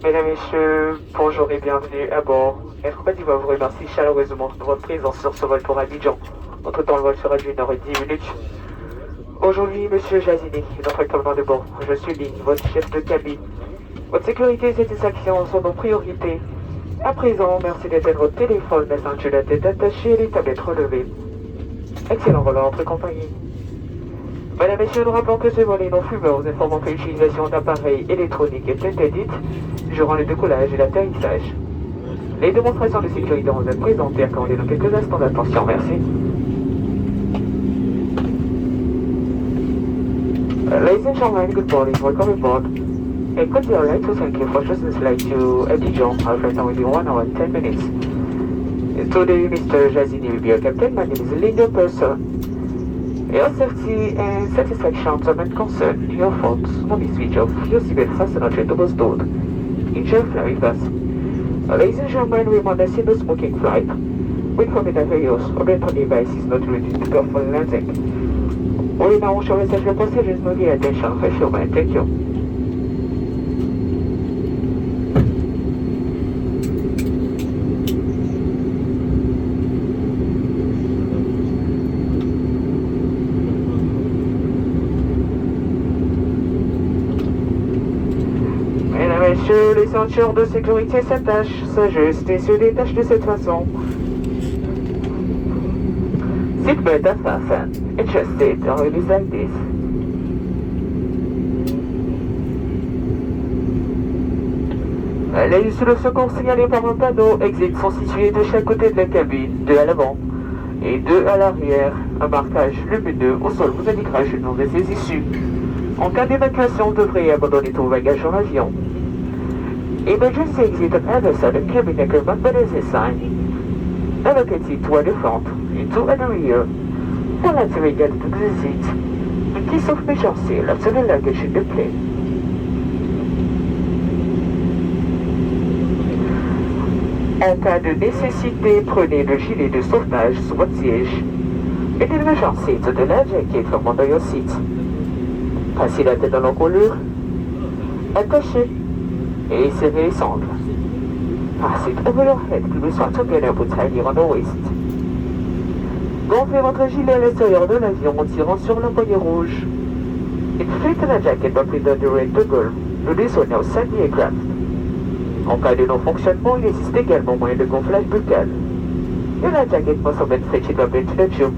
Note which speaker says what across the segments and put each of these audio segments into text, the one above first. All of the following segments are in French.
Speaker 1: Mesdames, Messieurs, bonjour et bienvenue à bord. Air Compagnie vous remercie chaleureusement de votre présence sur ce vol pour Abidjan. Entre-temps, le vol sera d'une heure et 10 minutes. Aujourd'hui, Monsieur Jazini, notre commandant de bord, je suis Lynn, votre chef de cabine. Votre sécurité et satisfaction sont nos priorités. À présent, merci d'éteindre votre téléphone, la ceinture de la tête attachée et les tablettes relevées. Excellent vol en notre compagnie. Mesdames, Messieurs, nous rappelons que ce vol est non fumeur. Nous informons que l'utilisation d'appareils électroniques est interdite durant le décollage et l'atterrissage. Les démonstrations de sécurité vont être présentées. Accordez-nous quelques instants d'attention. Merci. Ladies and gentlemen, good morning. Welcome aboard. A cordial right to thank you for choosing this flight to Abidjan. Our flight time will be 1 hour and 10 minutes. Today, Mr. Jazini will be your captain. My name is Linda Person. Your safety and satisfaction are not concerned. Your phones will be switched off. Your seatbelt fastened until it was stored. Enjoy flying with us. Ladies and gentlemen, we want to see no smoking flight. We inform that your use of electronic device is not ready to go for landing. We now show message the passengers moving attention for a few minutes. Thank you. Messieurs, les ceintures de sécurité s'attachent, s'ajustent et se détachent de cette façon. Seatbelt are fastened, adjusted or released like this. Les issues de secours signalées par un panneau exit sont situées de chaque côté de la cabine, deux à l'avant et deux à l'arrière. Un marquage lumineux au sol vous indiquera le nom de ces issues. En cas d'évacuation, vous devrez abandonner tous vos bagages en avion. Emergency exit on either side of the cabin equipment but is a sign. Allocate toward the front and two at the rear. Pull out the regard to the seat. In case of emergency, lots of the luggage in the plane. En cas de nécessité, prenez le gilet de sauvetage sous votre siège. In emergency, to the life jacket from under your seat. Passez la tête dans l'encolure. Attachez. Et serrez les sangles. Pass it over your head, puis le soin together pour tighter on the waist. Gonflez votre gilet à l'extérieur de l'avion en tirant sur l'emboît rouge. Inflate the jacket up with the red toggle. Le descendez outside the aircraft. En cas de non-fonctionnement, il existe également moyen de gonflage buccal. Your life jacket must have been stretched up into the tube.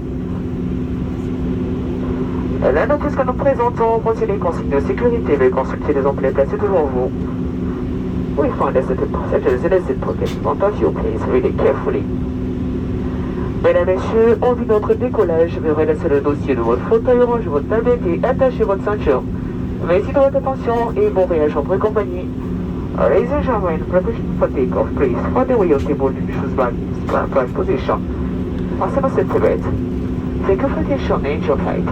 Speaker 1: La notice que nous présentons contient les consignes de sécurité. Veuillez consulter les onglets placés devant vous. We found that the passengers in a zip pocket in front of you. Please read it carefully. Mesdames, Messieurs, en vue de notre décollage, veuillez laisser le dossier de votre fauteuil, ranger votre tablette et attacher votre ceinture. Merci de votre attention et bon voyage en votre compagnie. Ladies and gentlemen, preparation for takeoff, please. On the way your table to choose back stand position. Fasten a seatbelt. Thank you for attention and enjoy your flight.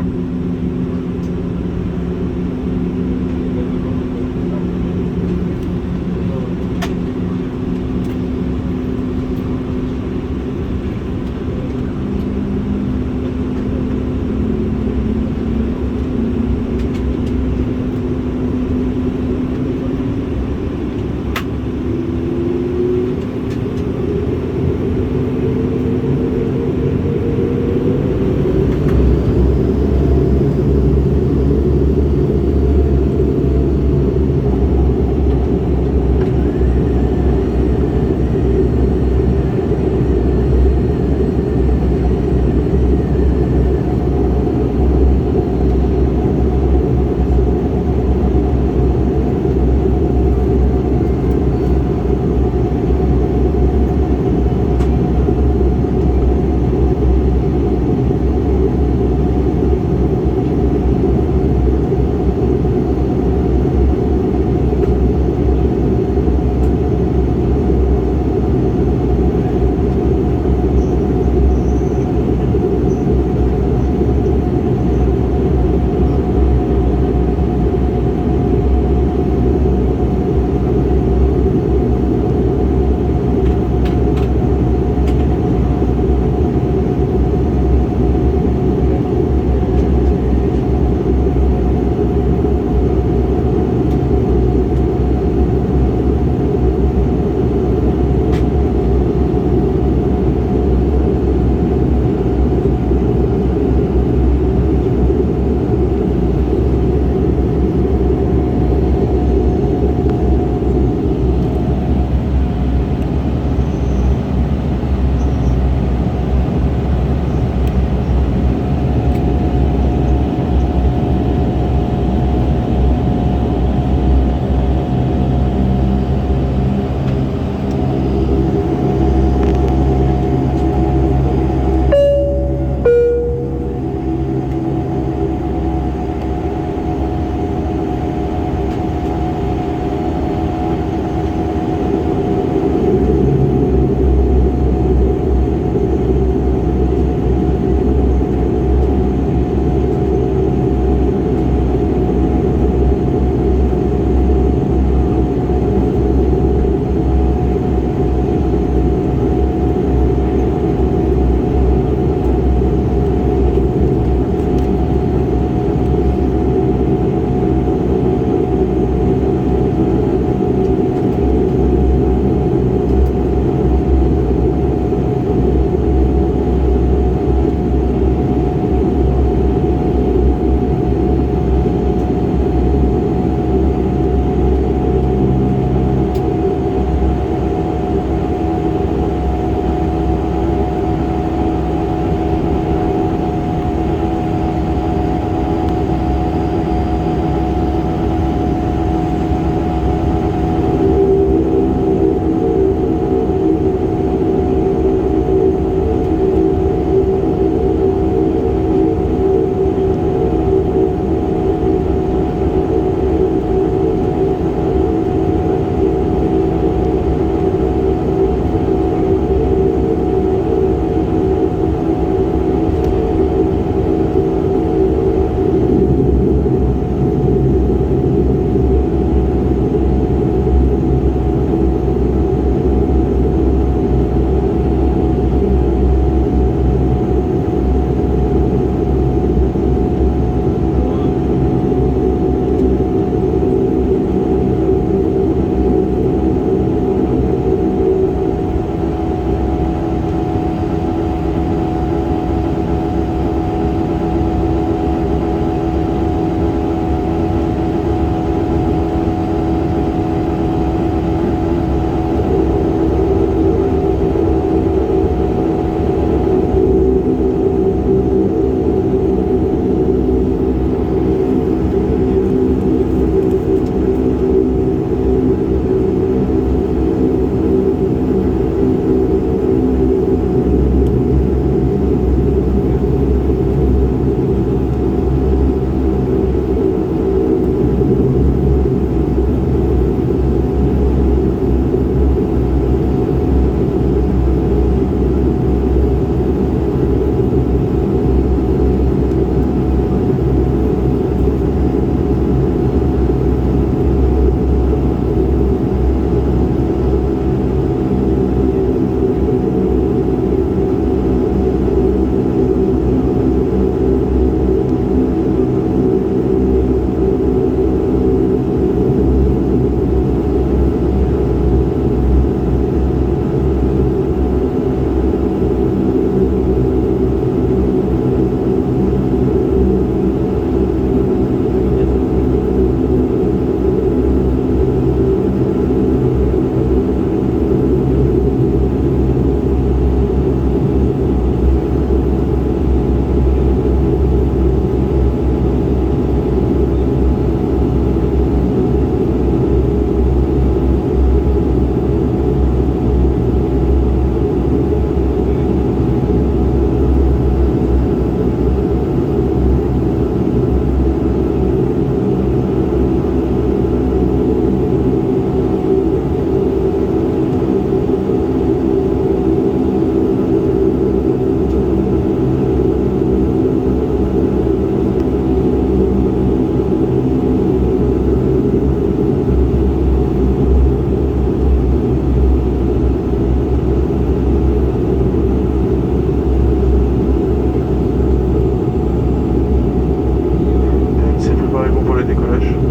Speaker 2: le décollage.